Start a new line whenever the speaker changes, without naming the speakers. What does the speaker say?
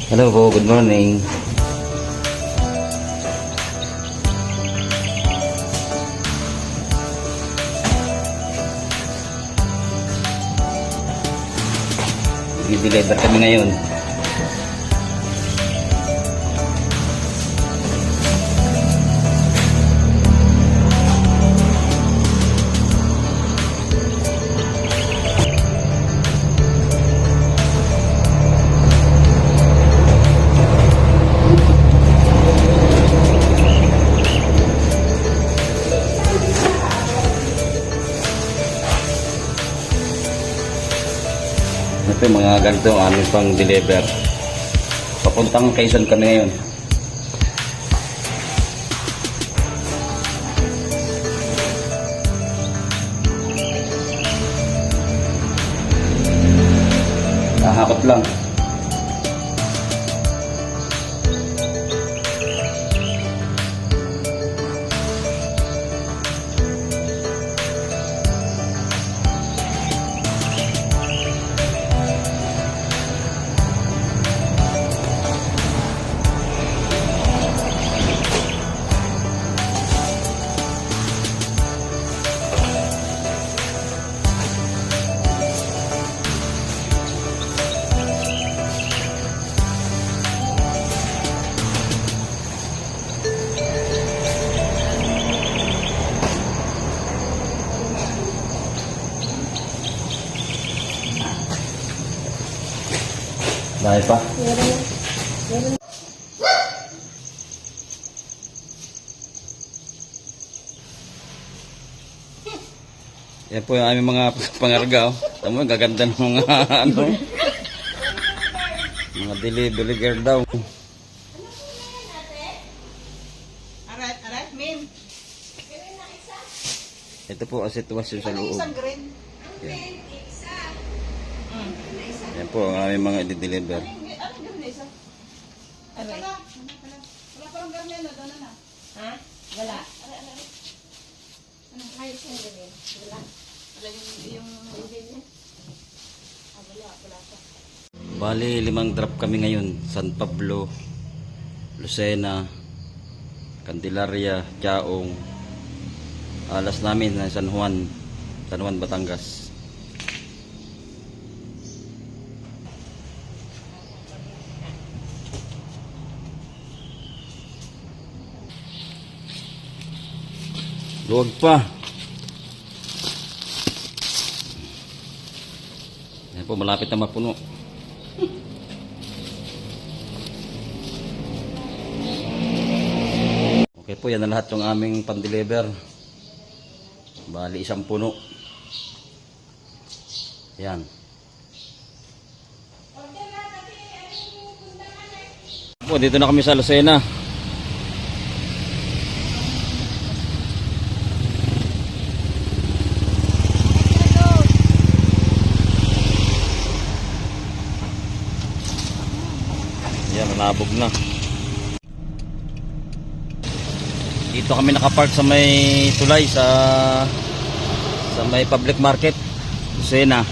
Hello po, good morning. I-deliver kami ngayon. Ito yung mga ganito ang aming pang deliver. Papuntang Quezon kami ngayon. Nakakot lang. Dahil pa? Meron. Yan po yung aming mga pangarga. Tama mo, gaganda ng mga ano. Mga delivery girl daw.
Arat, Mim.
Ito po ang sitwasyon sa loob.
Isang green.
Yan. Yan po ang aming mga i-deliver.
Anong green na isa? Wala parang green na doon na.
Ha? Wala.
Anong ayos yung green? Wala. Wala yung green niya. Wala pa.
Bali, 5 drop kami ngayon. San Pablo, Lucena, Candelaria, Chaong. Alas namin na San Juan, Batangas. Luwag pa. Yan po, malapit na mapuno. Okay po, yan na lahat yung aming pan-deliver. Bali, 1 puno. Yan. Po, dito na kami sa Lucena. Yan, nalabog na. Dito kami nakapark sa may tulay sa may public market, Lucena.